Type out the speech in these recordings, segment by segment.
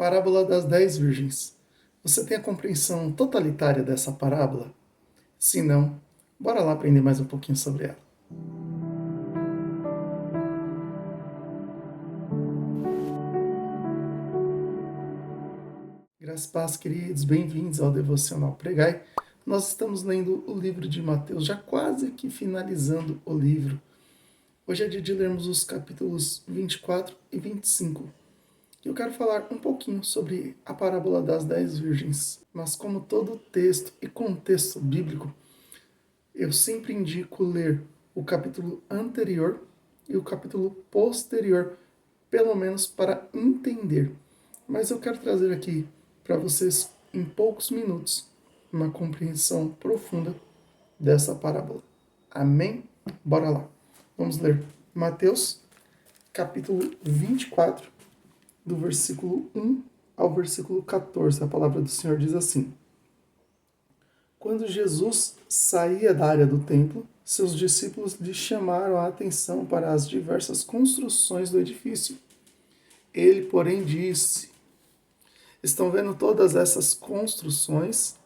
Parábola das 10 virgens. Você tem a compreensão totalitária dessa parábola? Se não, bora lá aprender mais um pouquinho sobre ela. Graças e paz, queridos, bem-vindos ao Devocional Pregai. Nós estamos lendo o livro de Mateus, já quase que finalizando o livro. Hoje é dia de lermos os capítulos 24 e 25. Eu quero falar um pouquinho sobre a parábola das 10 virgens, mas como todo texto e contexto bíblico, eu sempre indico ler o capítulo anterior e o capítulo posterior, pelo menos para entender. Mas eu quero trazer aqui para vocês, em poucos minutos, uma compreensão profunda dessa parábola. Amém? Bora lá. Vamos ler Mateus, capítulo 24, do versículo 1 ao versículo 14. A palavra do Senhor diz assim: Quando Jesus saía da área do templo, seus discípulos lhe chamaram a atenção para as diversas construções do edifício. Ele, porém, disse: Estão vendo todas essas construções?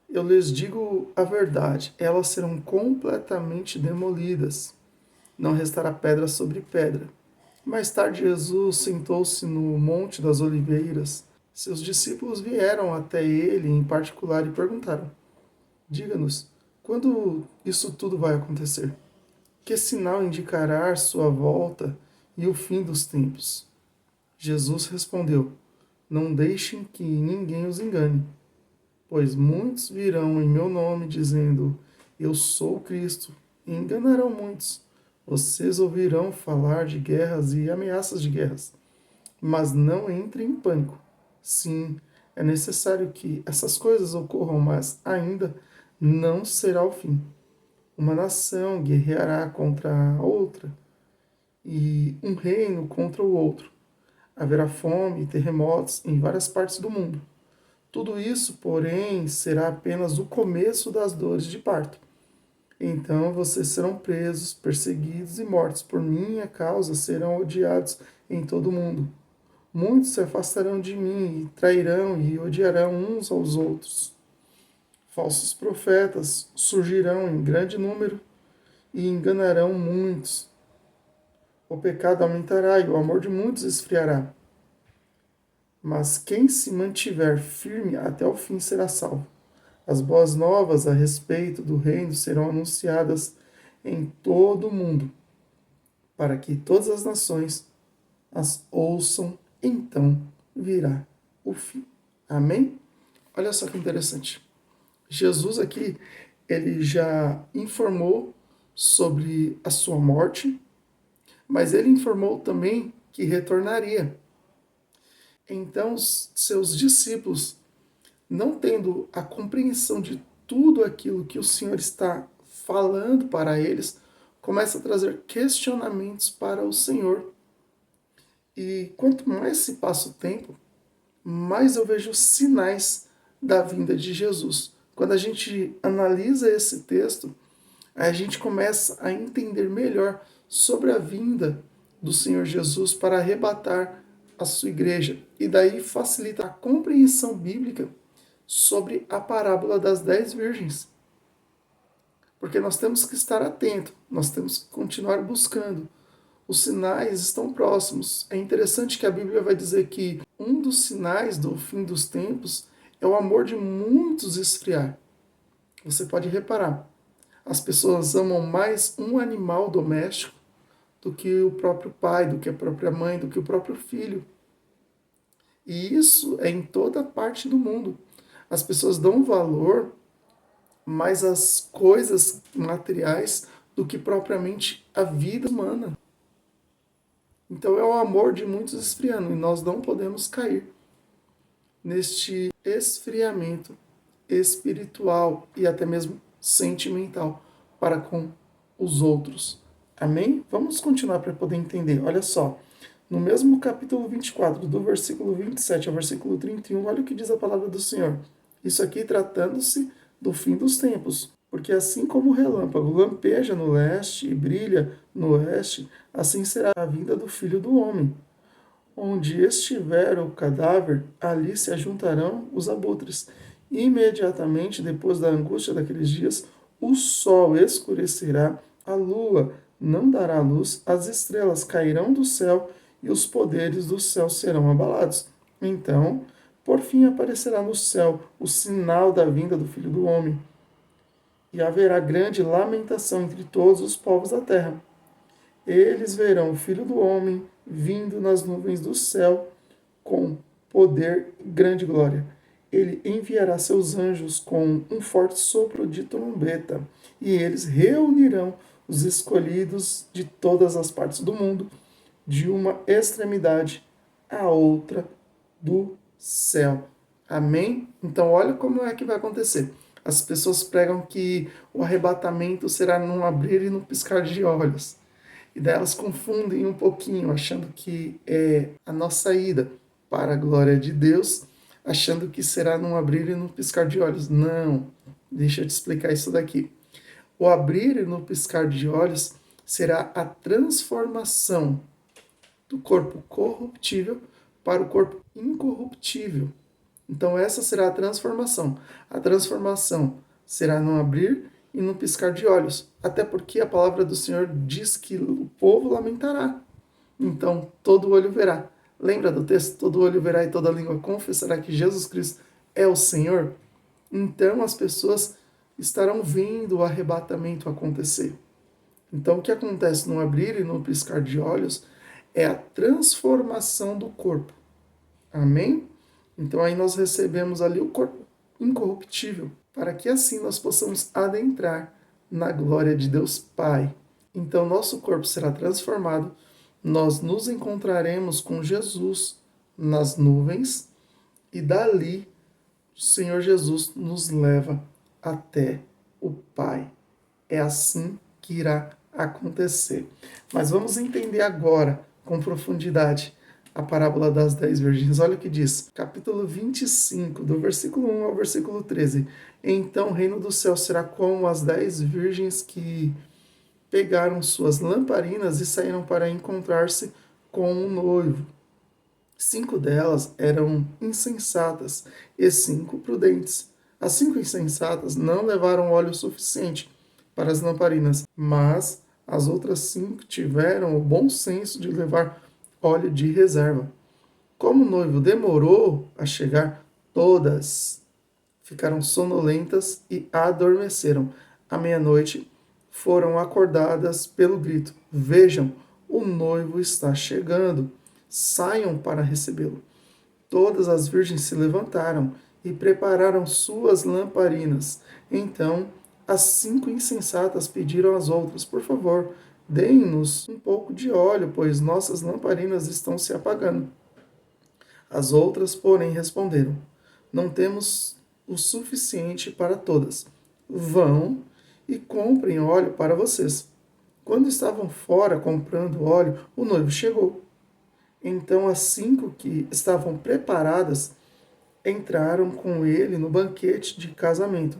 Eu lhes digo a verdade, elas serão completamente demolidas. Não restará pedra sobre pedra. Mais tarde, Jesus sentou-se no Monte das Oliveiras. Seus discípulos vieram até ele em particular e perguntaram: Diga-nos, quando isso tudo vai acontecer? Que sinal indicará sua volta e o fim dos tempos? Jesus respondeu: Não deixem que ninguém os engane, pois muitos virão em meu nome dizendo: Eu sou o Cristo, e enganarão muitos. Vocês ouvirão falar de guerras e ameaças de guerras, mas não entrem em pânico. Sim, é necessário que essas coisas ocorram, mas ainda não será o fim. Uma nação guerreará contra a outra e um reino contra o outro. Haverá fome e terremotos em várias partes do mundo. Tudo isso, porém, será apenas o começo das dores de parto. Então vocês serão presos, perseguidos e mortos. Por minha causa serão odiados em todo o mundo. Muitos se afastarão de mim e trairão e odiarão uns aos outros. Falsos profetas surgirão em grande número e enganarão muitos. O pecado aumentará e o amor de muitos esfriará. Mas quem se mantiver firme até o fim será salvo. As boas novas a respeito do reino serão anunciadas em todo o mundo, para que todas as nações as ouçam, então virá o fim. Amém? Olha só que interessante. Jesus aqui, ele já informou sobre a sua morte, mas ele informou também que retornaria. Então, seus discípulos, não tendo a compreensão de tudo aquilo que o Senhor está falando para eles, começa a trazer questionamentos para o Senhor. E quanto mais se passa o tempo, mais eu vejo sinais da vinda de Jesus. Quando a gente analisa esse texto, a gente começa a entender melhor sobre a vinda do Senhor Jesus para arrebatar a sua igreja. E daí facilita a compreensão bíblica sobre a parábola das 10 virgens. Porque nós temos que estar atentos, nós temos que continuar buscando. Os sinais estão próximos. É interessante que a Bíblia vai dizer que um dos sinais do fim dos tempos é o amor de muitos esfriar. Você pode reparar, as pessoas amam mais um animal doméstico do que o próprio pai, do que a própria mãe, do que o próprio filho. E isso é em toda parte do mundo. As pessoas dão valor mais às coisas materiais do que propriamente a vida humana. Então é o amor de muitos esfriando, e nós não podemos cair neste esfriamento espiritual e até mesmo sentimental para com os outros. Amém? Vamos continuar para poder entender. Olha só, no mesmo capítulo 24, do versículo 27 ao versículo 31, olha o que diz a palavra do Senhor. Isso aqui tratando-se do fim dos tempos. Porque assim como o relâmpago lampeja no leste e brilha no oeste, assim será a vinda do Filho do Homem. Onde estiver o cadáver, ali se ajuntarão os abutres. Imediatamente depois da angústia daqueles dias, o sol escurecerá, a lua não dará luz, as estrelas cairão do céu e os poderes do céu serão abalados. Então, por fim, aparecerá no céu o sinal da vinda do Filho do Homem, e haverá grande lamentação entre todos os povos da terra. Eles verão o Filho do Homem vindo nas nuvens do céu com poder e grande glória. Ele enviará seus anjos com um forte sopro de trombeta, e eles reunirão os escolhidos de todas as partes do mundo, de uma extremidade à outra do céu. Amém? Então, olha como é que vai acontecer. As pessoas pregam que o arrebatamento será num abrir e num piscar de olhos. E daí elas confundem um pouquinho, achando que é a nossa ida para a glória de Deus, achando que será num abrir e num piscar de olhos. Não, deixa eu te explicar isso daqui. O abrir e no piscar de olhos será a transformação do corpo corruptível para o corpo incorruptível. Então, essa será a transformação. A transformação será no abrir e no piscar de olhos. Até porque a palavra do Senhor diz que o povo lamentará. Então, todo olho verá. Lembra do texto? Todo olho verá e toda língua confessará que Jesus Cristo é o Senhor. Então, as pessoas estarão vendo o arrebatamento acontecer. Então, o que acontece no abrir e no piscar de olhos é a transformação do corpo. Amém? Então aí nós recebemos ali o corpo incorruptível, para que assim nós possamos adentrar na glória de Deus Pai. Então nosso corpo será transformado, nós nos encontraremos com Jesus nas nuvens e dali o Senhor Jesus nos leva até o Pai. É assim que irá acontecer. Mas vamos entender agora com profundidade a parábola das 10 virgens. Olha o que diz, capítulo 25, do versículo 1 ao versículo 13. Então o reino do céu será como as 10 virgens que pegaram suas lamparinas e saíram para encontrar-se com um noivo. 5 delas eram insensatas e 5 prudentes. As 5 insensatas não levaram óleo suficiente para as lamparinas, mas as outras 5 tiveram o bom senso de levar óleo de reserva. Como o noivo demorou a chegar, todas ficaram sonolentas e adormeceram. À meia-noite foram acordadas pelo grito: Vejam, o noivo está chegando, saiam para recebê-lo. Todas as virgens se levantaram e prepararam suas lamparinas. Então as 5 insensatas pediram às outras: Por favor, deem-nos um pouco de óleo, pois nossas lamparinas estão se apagando. As outras, porém, responderam: Não temos o suficiente para todas. Vão e comprem óleo para vocês. Quando estavam fora comprando óleo, o noivo chegou. Então as 5 que estavam preparadas entraram com ele no banquete de casamento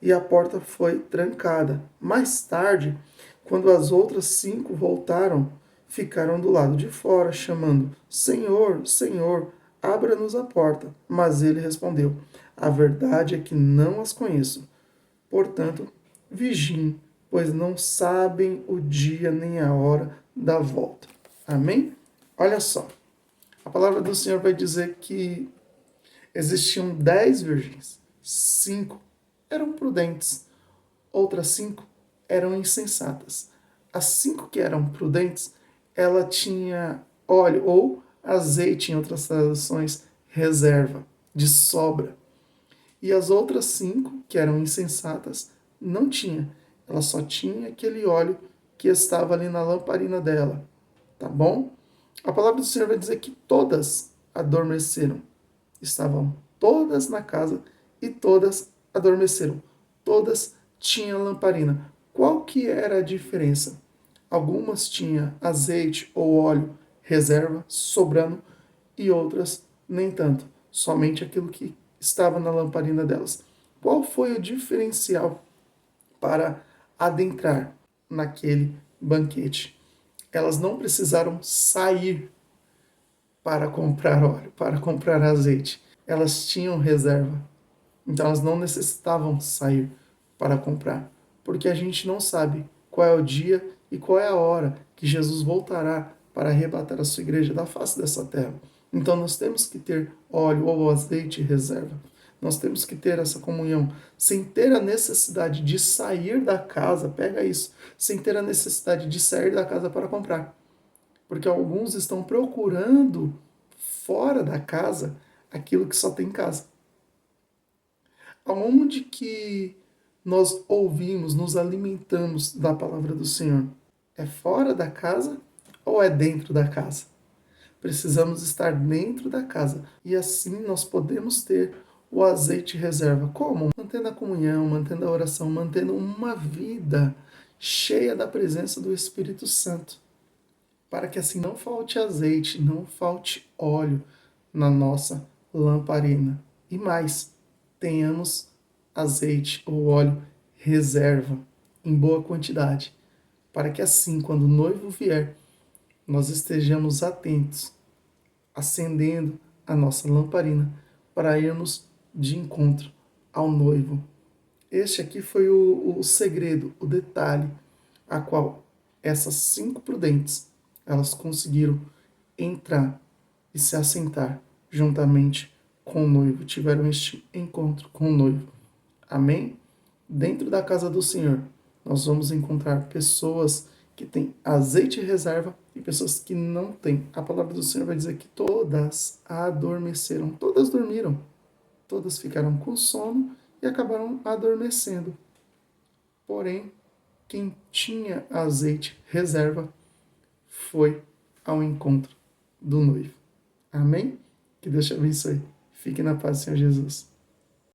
e a porta foi trancada. Mais tarde, quando as outras 5 voltaram, ficaram do lado de fora, chamando: Senhor, Senhor, abra-nos a porta. Mas ele respondeu: A verdade é que não as conheço. Portanto, vigiem, pois não sabem o dia nem a hora da volta. Amém? Olha só, a palavra do Senhor vai dizer que existiam 10 virgens, 5 eram prudentes, outras 5 eram insensatas. As 5 que eram prudentes, ela tinha óleo ou azeite, em outras traduções, reserva, de sobra. E as outras 5, que eram insensatas, não tinha. Ela só tinha aquele óleo que estava ali na lamparina dela. Tá bom? A palavra do Senhor vai dizer que todas adormeceram. Estavam todas na casa e todas adormeceram. Todas tinham lamparina. Qual que era a diferença? Algumas tinham azeite ou óleo reserva sobrando e outras nem tanto. Somente aquilo que estava na lamparina delas. Qual foi o diferencial para adentrar naquele banquete? Elas não precisaram sair para comprar óleo, para comprar azeite. Elas tinham reserva. Então elas não necessitavam sair para comprar. Porque a gente não sabe qual é o dia e qual é a hora que Jesus voltará para arrebatar a sua igreja da face dessa terra. Então nós temos que ter óleo ou azeite em reserva. Nós temos que ter essa comunhão sem ter a necessidade de sair da casa, pega isso, sem ter a necessidade de sair da casa para comprar. Porque alguns estão procurando fora da casa aquilo que só tem em casa. Aonde que nós ouvimos, nos alimentamos da palavra do Senhor? É fora da casa ou é dentro da casa? Precisamos estar dentro da casa e assim nós podemos ter o azeite reserva. Como? Mantendo a comunhão, mantendo a oração, mantendo uma vida cheia da presença do Espírito Santo. Para que assim não falte azeite, não falte óleo na nossa lamparina. E mais, tenhamos azeite ou óleo reserva em boa quantidade, para que assim, quando o noivo vier, nós estejamos atentos, acendendo a nossa lamparina para irmos de encontro ao noivo. Este aqui foi o segredo, o detalhe, a qual essas 5 prudentes elas conseguiram entrar e se assentar juntamente com o noivo, tiveram este encontro com o noivo. Amém? Dentro da casa do Senhor, nós vamos encontrar pessoas que têm azeite em reserva e pessoas que não têm. A palavra do Senhor vai dizer que todas adormeceram, todas dormiram, todas ficaram com sono e acabaram adormecendo. Porém, quem tinha azeite reserva foi ao encontro do noivo. Amém? Que Deus te abençoe. Fique na paz, Senhor Jesus.